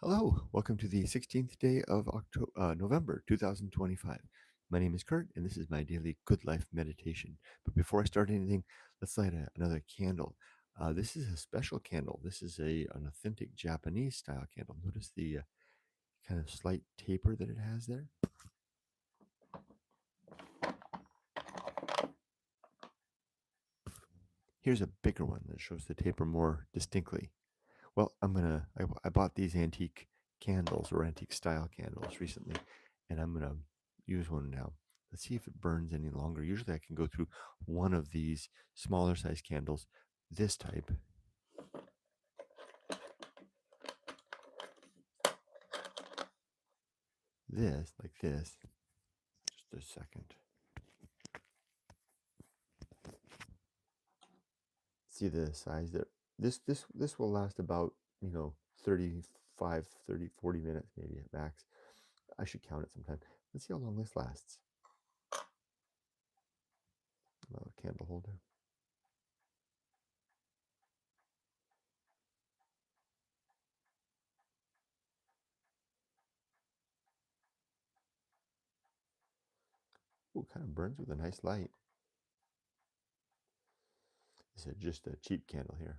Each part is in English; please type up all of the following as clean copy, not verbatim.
Hello, welcome to the 16th day of November 2025. My name is Kurt, and this is my daily good life meditation. But before I start anything, let's light another candle. This is a special candle. This is an authentic Japanese style candle. Notice the kind of slight taper that it has there. Here's a bigger one that shows the taper more distinctly. Well, I bought these antique candles or antique style candles recently, and I'm gonna use one now. Let's see if it burns any longer. Usually I can go through one of these smaller size candles, this type, like this. Just a second. See the size there? This will last about, 35, 30, 40 minutes maybe at max. I should count it sometime. Let's see how long this lasts. Candle holder. Ooh, kind of burns with a nice light. This is just a cheap candle here.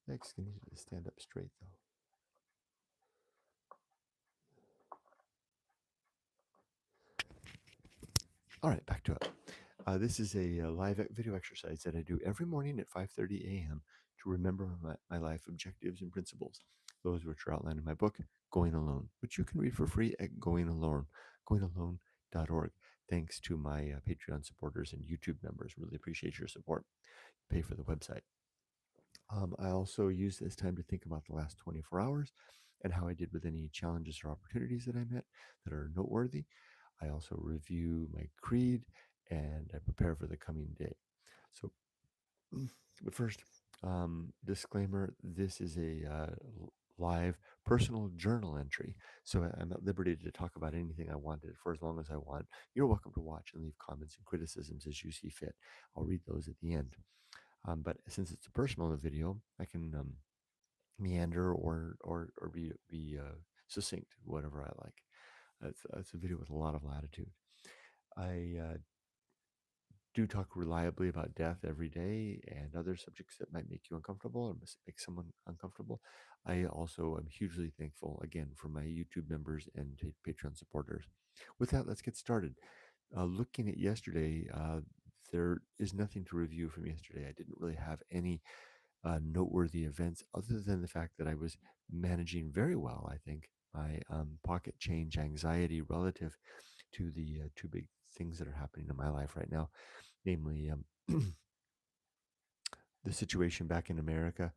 Next, I need to stand up straight though. All right, back to it. This is a live video exercise that I do every morning at 5:30 a.m. to remember my life objectives and principles, those which are outlined in my book, Going Alone, which you can read for free at goingalone.org. Thanks to my Patreon supporters and YouTube members. Really appreciate your support. Pay for the website. I also use this time to think about the last 24 hours and how I did with any challenges or opportunities that I met that are noteworthy. I also review my creed and I prepare for the coming day. So, but first, disclaimer, this is a live personal journal entry. So I'm at liberty to talk about anything I wanted for as long as I want. You're welcome to watch and leave comments and criticisms as you see fit. I'll read those at the end. But since it's a personal video, I can meander or be succinct, whatever I like. It's a video with a lot of latitude. I do talk reliably about death every day and other subjects that might make you uncomfortable or make someone uncomfortable. I also am hugely thankful again for my YouTube members and Patreon supporters. With that, let's get started. Looking at yesterday, there is nothing to review from yesterday. I didn't really have any noteworthy events other than the fact that I was managing very well, I think, my pocket change anxiety relative to the two big things that are happening in my life right now, namely the situation back in America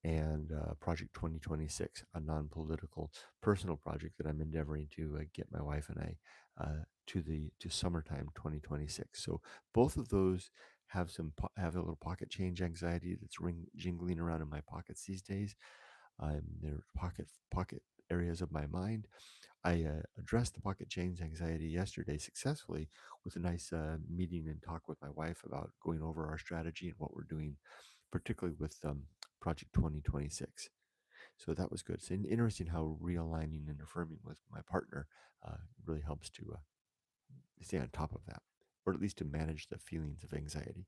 and Project 2026, a non political personal project that I'm endeavoring to get my wife and I to summertime 2026. So both of those have a little pocket change anxiety that's jingling around in my pockets these days. They're pocket areas of my mind. I addressed the pocket change anxiety yesterday successfully with a nice meeting and talk with my wife about going over our strategy and what we're doing, particularly with Project 2026. So that was good. It's interesting how realigning and affirming with my partner really helps to stay on top of that, or at least to manage the feelings of anxiety.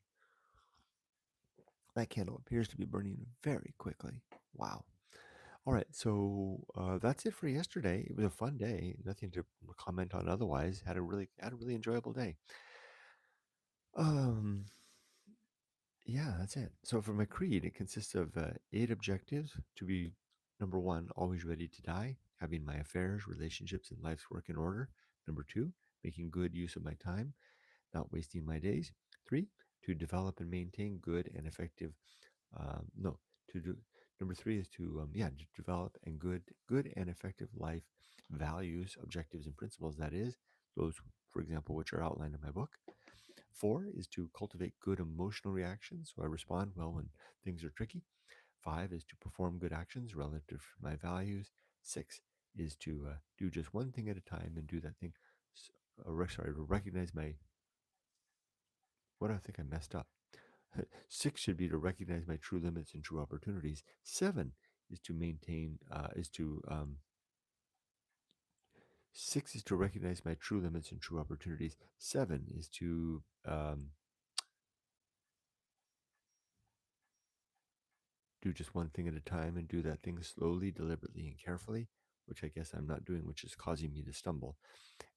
That candle appears to be burning very quickly. Wow. All right, so that's it for yesterday. It was a fun day. Nothing to comment on otherwise. Had a really enjoyable day. Um, yeah, that's it. So for my creed, it consists of 8 objectives to be number one, always ready to die, having my affairs, relationships, and life's work in order. Number two, making good use of my time, not wasting my days. Three, to develop and maintain good and effective. No, to do. Number three is to develop and good and effective life values, objectives, and principles. That is those, for example, which are outlined in my book. Four is to cultivate good emotional reactions, so I respond well when things are tricky. Five is to perform good actions relative to my values. Six is to do just one thing at a time and do that thing. To recognize my what I think I messed up. Six should be to recognize my true limits and true opportunities. Seven is to maintain, is to, six is to recognize my true limits and true opportunities. Seven is to do just one thing at a time and do that thing slowly, deliberately, and carefully, which I guess I'm not doing, which is causing me to stumble.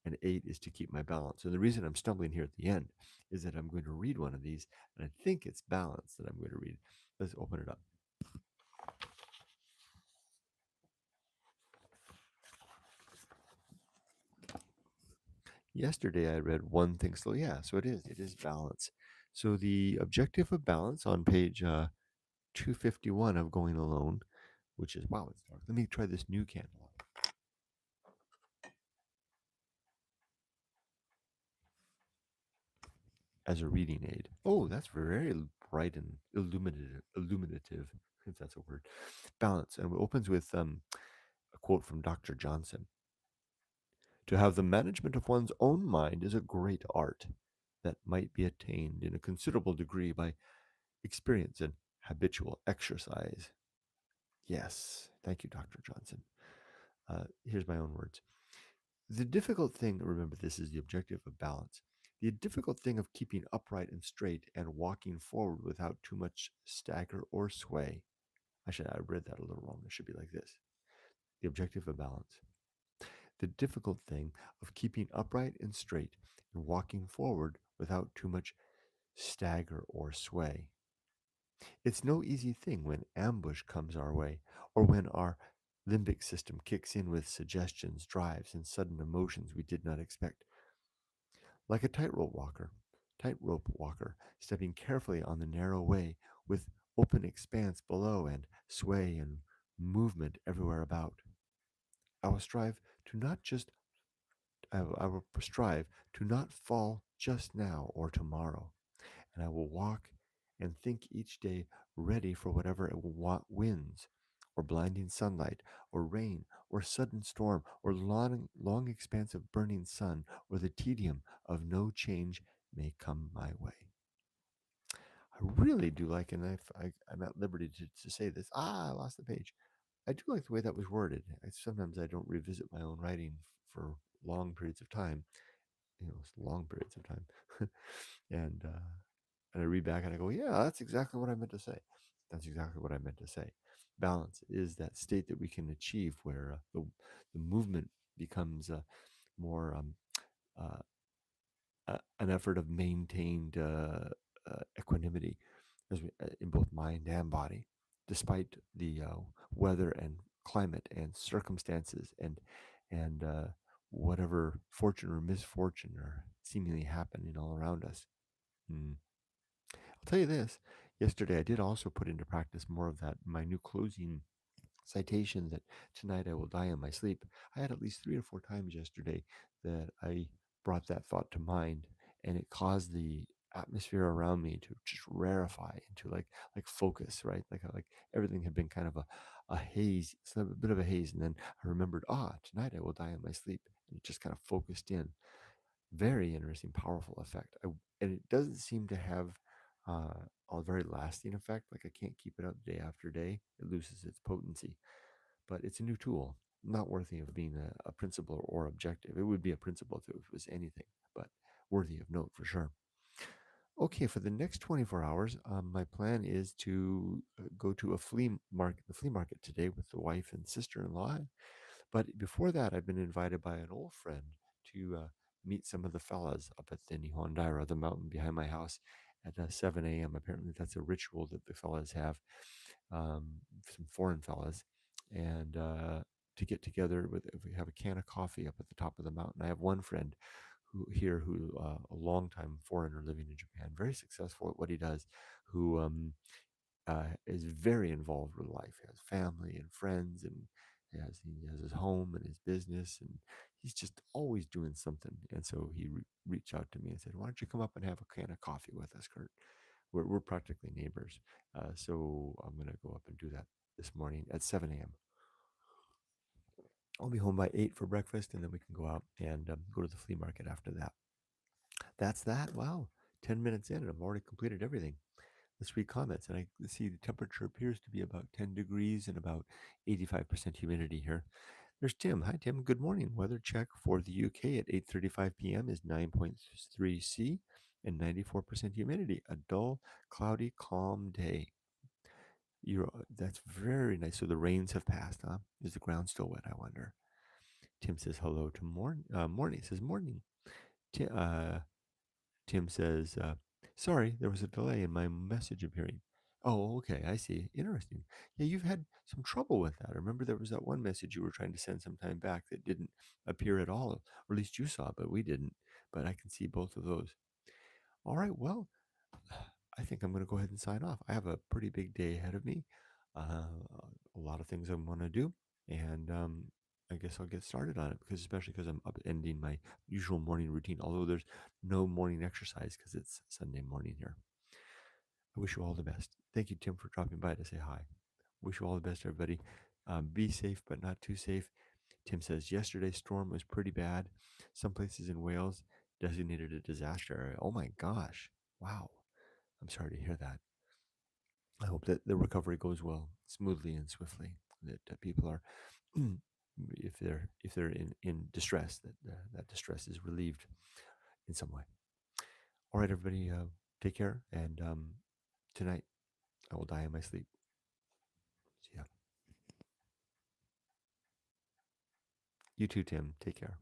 And eight is to keep my balance. And the reason I'm stumbling here at the end is that I'm going to read one of these, and I think it's balance that I'm going to read. Let's open it up. Yesterday I read one thing slow. Yeah, so it is balance. So the objective of balance on page 251 of Going Alone, which is, wow, it's dark. Let me try this new candle as a reading aid. Oh, that's very bright and illuminative, if that's a word. Balance. And it opens with a quote from Dr. Johnson. To have the management of one's own mind is a great art that might be attained in a considerable degree by experience and habitual exercise. Yes, thank you, Dr. Johnson. Here's my own words. The difficult thing, remember, this is the objective of balance. The difficult thing of keeping upright and straight and walking forward without too much stagger or sway. I read that a little wrong. It should be like this. The objective of balance. The difficult thing of keeping upright and straight and walking forward without too much stagger or sway. It's no easy thing when ambush comes our way, or when our limbic system kicks in with suggestions, drives, and sudden emotions we did not expect. Like a tightrope walker, stepping carefully on the narrow way with open expanse below and sway and movement everywhere about. I will strive to not just I will strive to not fall just now or tomorrow, and I will walk and think each day ready for whatever it will want winds, or blinding sunlight, or rain, or sudden storm, or long expanse of burning sun, or the tedium of no change may come my way. I really do like, and I'm at liberty to say this. I lost the page. I do like the way that was worded. Sometimes I don't revisit my own writing for long periods of time, long periods of time, and and I read back and I go, yeah, that's exactly what I meant to say. That's exactly what I meant to say. Balance is that state that we can achieve where the movement becomes more uh, an effort of maintained equanimity in both mind and body, despite the weather and climate and circumstances and whatever fortune or misfortune are seemingly happening all around us. Mm. I'll tell you this. Yesterday, I did also put into practice more of that. My new closing citation that tonight I will die in my sleep. I had at least three or four times yesterday that I brought that thought to mind, and it caused the atmosphere around me to just rarefy into like focus, right? Like everything had been kind of a haze, so a bit of a haze, and then I remembered, tonight I will die in my sleep, and it just kind of focused in. Very interesting, powerful effect. And it doesn't seem to have a very lasting effect. Like I can't keep it up day after day. It loses its potency. But it's a new tool, not worthy of being a principle or objective. It would be a principle if it was anything, but worthy of note for sure. Okay, for the next 24 hours, my plan is to go to the flea market today with the wife and sister-in-law. But before that, I've been invited by an old friend to meet some of the fellas up at the Nihondaira, the mountain behind my house, at 7 a.m. Apparently, that's a ritual that the fellas have, some foreign fellas, and to get together with, if we have a can of coffee up at the top of the mountain. I have one friend who a longtime foreigner living in Japan, very successful at what he does, who is very involved with life. He has family and friends, and he has his home and his business, and he's just always doing something. And so he reached out to me and said, "Why don't you come up and have a can of coffee with us, Kurt? We're practically neighbors." So I'm gonna go up and do that this morning at 7 a.m. I'll be home by 8 for breakfast, and then we can go out and go to the flea market after that. That's that. Wow, 10 minutes in, and I've already completed everything. sweet comments. And I see the temperature appears to be about 10 degrees and about 85% humidity here. There's Tim. Hi, Tim. Good morning. Weather check for the UK at 8:35 p.m. is 9.3 C and 94% humidity. A dull, cloudy, calm day. That's very nice. So the rains have passed, huh? Is the ground still wet? I wonder. Tim says hello to morning. Says morning. Tim, Tim says, sorry, there was a delay in my message appearing. Oh, okay, I see. Interesting. Yeah, you've had some trouble with that. I remember there was that one message you were trying to send some time back that didn't appear at all, or at least you saw, but we didn't. But I can see both of those. All right, well, I think I'm going to go ahead and sign off. I have a pretty big day ahead of me, a lot of things I want to do, and I guess I'll get started on it because, especially because I'm upending my usual morning routine. Although there's no morning exercise because it's Sunday morning here. I wish you all the best. Thank you, Tim, for dropping by to say hi. Wish you all the best, everybody. Be safe, but not too safe. Tim says yesterday's storm was pretty bad. Some places in Wales designated a disaster area. Oh my gosh! Wow. I'm sorry to hear that. I hope that the recovery goes well, smoothly and swiftly. That people are, if they're in distress, that that distress is relieved in some way. All right, everybody, take care. And tonight, I will die in my sleep. See ya. You too, Tim. Take care.